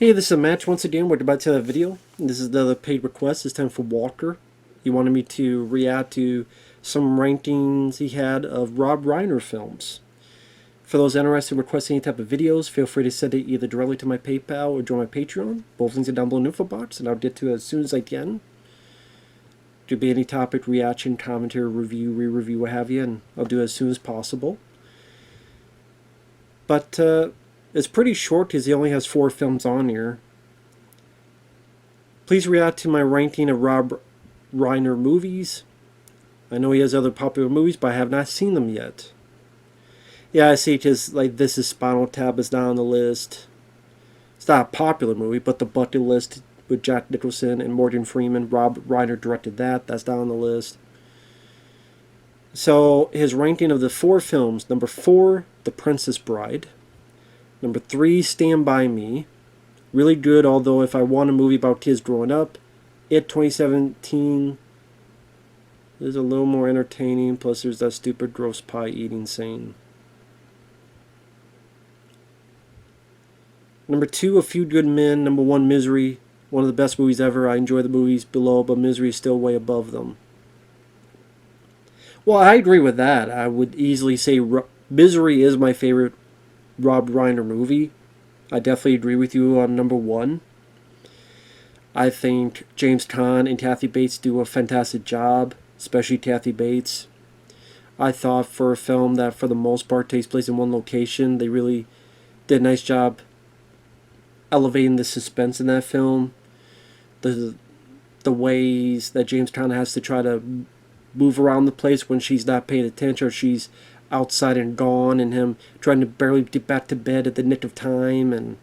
Hey, this is Matt once again. We're about to have a video. This is another paid request. This time for Walker. He wanted me to react to some rankings he had of Rob Reiner films. For those interested in requesting any type of videos, feel free to send it either directly to my PayPal or join my Patreon. Both links are down below in the info box, and I'll get to it as soon as I can. There be any topic, reaction, commentary, review, re-review, what have you, and I'll do it as soon as possible. But it's pretty short because he only has 4 films on here. Please react to my ranking of Rob Reiner movies. I know he has other popular movies, but I have not seen them yet. Yeah, I see, because like This Is Spinal Tap is not on the list. It's not a popular movie, but The Bucket List with Jack Nicholson and Morgan Freeman. Rob Reiner directed that. That's not on the list. So his ranking of the 4 films: number 4, The Princess Bride. Number 3, Stand By Me. Really good, although if I want a movie about kids growing up, It 2017 is a little more entertaining. Plus there's that stupid gross pie eating scene. Number 2, A Few Good Men. Number 1, Misery. One of the best movies ever. I enjoy the movies below, but Misery is still way above them. Well, I agree with that. I would easily say Misery is my favorite Rob Reiner movie. I definitely agree with you on number 1. I think James Caan and Kathy Bates do a fantastic job, especially Kathy Bates. I thought for a film that for the most part takes place in one location, they really did a nice job elevating the suspense in that film. The ways that James Caan has to try to move around the place when she's not paying attention, or she's outside and gone, and him trying to barely get back to bed at the nick of time, and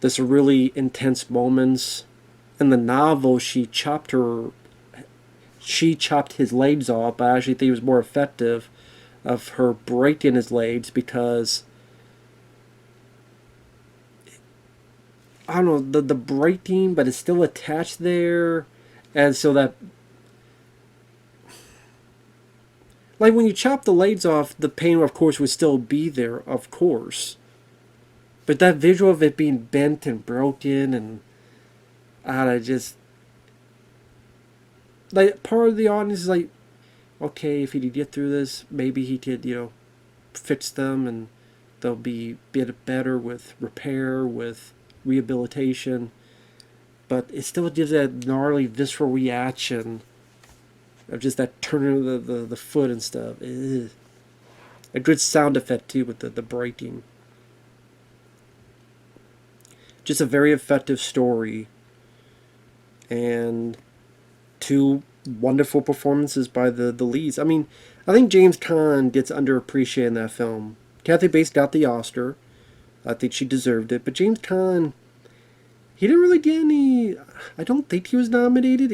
there's really intense moments. In the novel, she chopped his legs off, but I actually think it was more effective of her breaking his legs, because I don't know, the breaking, but it's still attached there, and so that, like, when you chop the legs off, the pain, of course, would still be there, of course. But that visual of it being bent and broken, and I just, like, part of the audience is like, okay, if he could get through this, maybe he could, fix them, and they'll be bit better with repair, with rehabilitation. But it still gives that gnarly, visceral reaction of just that turning of the foot and stuff. Ugh. A good sound effect too with the breaking. Just a very effective story, and 2 wonderful performances by the leads. I mean, I think James Caan gets underappreciated in that film. Kathy Bates got the Oscar. I think she deserved it. But James Caan, he didn't really get any. I don't think he was nominated.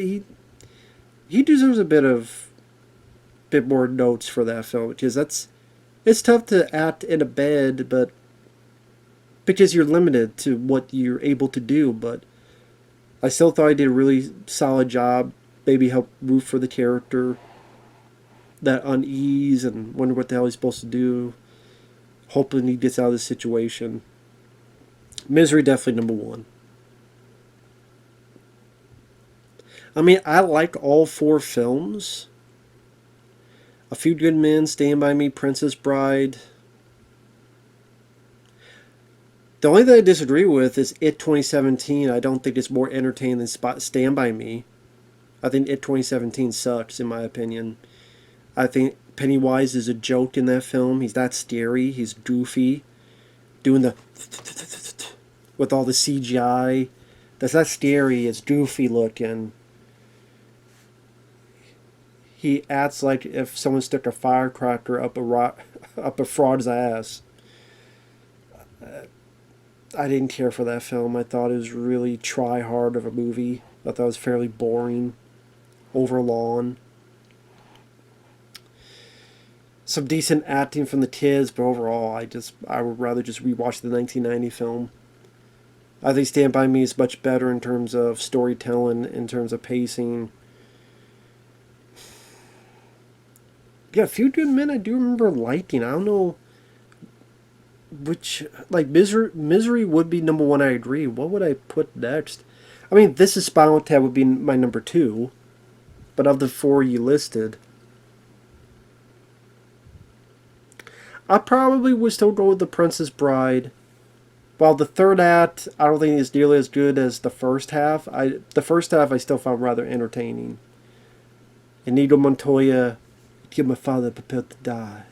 He deserves a bit more notes for that film, because it's tough to act in a bed, but because you're limited to what you're able to do. But I still thought he did a really solid job. Maybe help root for the character, that unease, and wonder what the hell he's supposed to do, hoping he gets out of this situation. Misery definitely number 1. I mean, I like all 4 films. A Few Good Men, Stand By Me, Princess Bride. The only thing I disagree with is It 2017. I don't think it's more entertaining than Stand By Me. I think It 2017 sucks, in my opinion. I think Pennywise is a joke in that film. He's not scary. He's goofy. Doing the with all the CGI. That's not scary. It's goofy looking. He acts like if someone stuck a firecracker up a frog's ass. I didn't care for that film. I thought it was really try hard of a movie. I thought it was fairly boring, overlong. Some decent acting from the kids, but overall, I would rather just rewatch the 1990 film. I think Stand By Me is much better in terms of storytelling, in terms of pacing. Yeah, A Few Good Men I do remember liking. I don't know which like Misery would be number one. I agree. What would I put next? I mean, This Is Spinal Tap would be my number two, but of the four you listed, I probably would still go with The Princess Bride. While the third act, I don't think is nearly as good as the first half. The first half I still found rather entertaining. Inigo Montoya, get my father prepared to die.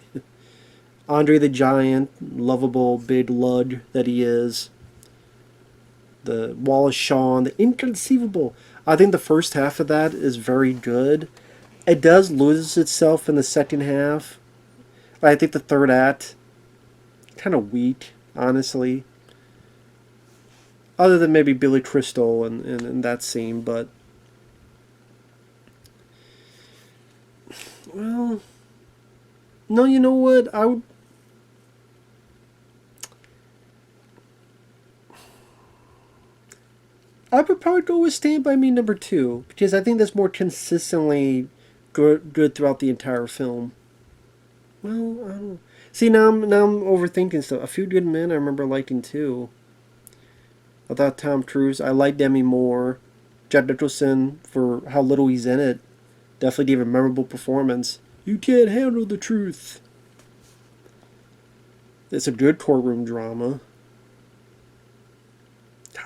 Andre the Giant, lovable big lug that he is. The Wallace Shawn, the inconceivable. I think the first half of that is very good. It does lose itself in the second half. I think the third act kind of weak, honestly. Other than maybe Billy Crystal and that scene, but well, no, you know what? I would probably go with Stand By Me number two because I think that's more consistently good throughout the entire film. Well, I don't see now I'm overthinking stuff. A Few Good Men I remember liking too. I thought Tom Cruise. I liked Demi Moore. Jack Nicholson for how little he's in it. Definitely gave a memorable performance. You can't handle the truth. It's a good courtroom drama.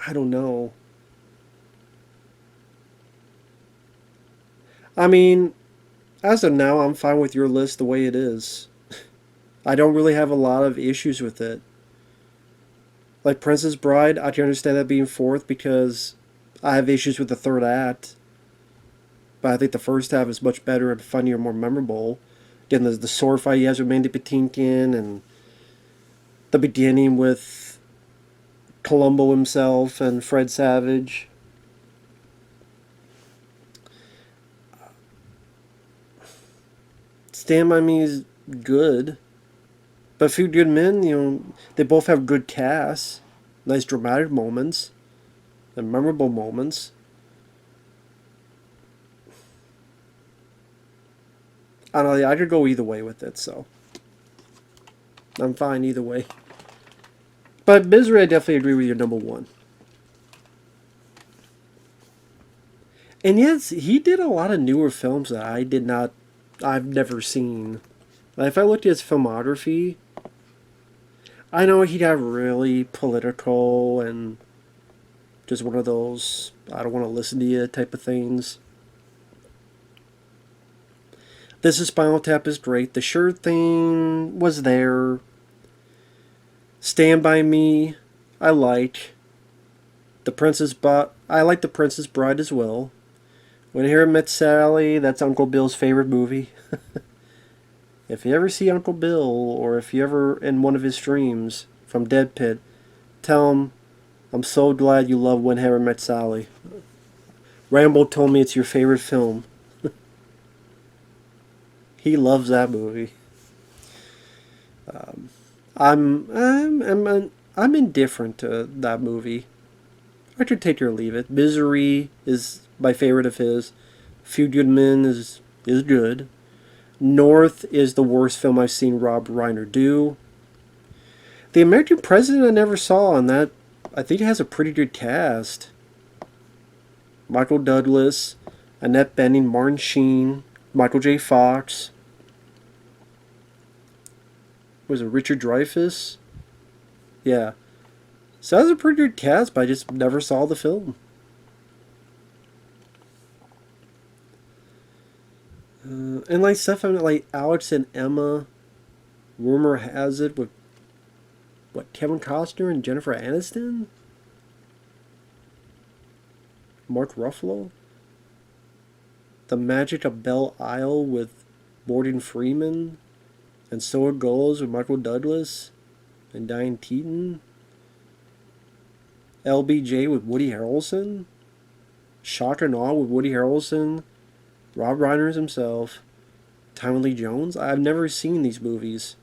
I don't know. I mean, as of now, I'm fine with your list the way it is. I don't really have a lot of issues with it. Like Princess Bride, I can understand that being fourth because I have issues with the third act. But I think the first half is much better and funnier, more memorable. Again, there's the sword fight he has with Mandy Patinkin and the beginning with Columbo himself and Fred Savage. Stand By Me is good. But Few Good Men, they both have good casts, nice dramatic moments, and memorable moments. I don't know, I could go either way with it, so I'm fine either way. But Misery, I definitely agree with your number one. And yes, he did a lot of newer films that I've never seen. Like if I looked at his filmography, I know he got really political and just one of those I don't want to listen to you type of things. This Is Spinal Tap is great. The Shirt thing was there. Stand By Me, I like. I like The Princess Bride as well. When Harry Met Sally, that's Uncle Bill's favorite movie. If you ever see Uncle Bill, or if you ever in one of his streams from Dead Pit, tell him, I'm so glad you love When Harry Met Sally. Rambo told me it's your favorite film. He loves that movie. I'm indifferent to that movie. I could take it or leave it. Misery is my favorite of his. Few Good Men is good. North is the worst film I've seen Rob Reiner do. The American President I never saw, and that I think it has a pretty good cast. Michael Douglas, Annette Bening, Martin Sheen, Michael J. Fox. Was it Richard Dreyfuss? Yeah. So that's a pretty good cast, but I just never saw the film. And like stuff like Alex and Emma, rumor has it with what Kevin Costner and Jennifer Aniston, Mark Ruffalo, The Magic of Belle Isle with Morgan Freeman, and So It Goes with Michael Douglas and Diane Keaton, LBJ with Woody Harrelson, Shock and Awe with Woody Harrelson, Rob Reiner himself, Tommy Lee Jones. I've never seen these movies.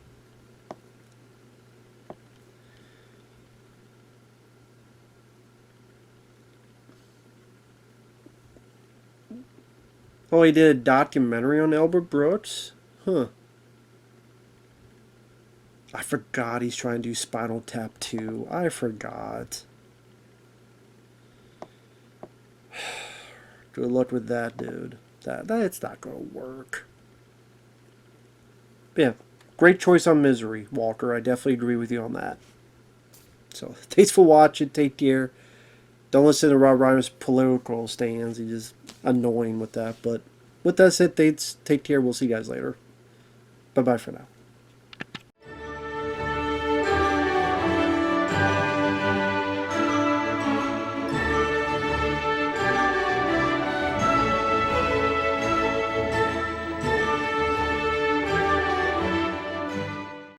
Oh, he did a documentary on Albert Brooks? Huh. I forgot he's trying to do Spinal Tap 2. I forgot. Good luck with that, dude. That's not gonna work. But yeah, great choice on Misery, Walker. I definitely agree with you on that. So, thanks for watching. Take care. Don't listen to Rob Reiner's political stands. He's just annoying with that. But with that said, take care. We'll see you guys later. Bye-bye for now.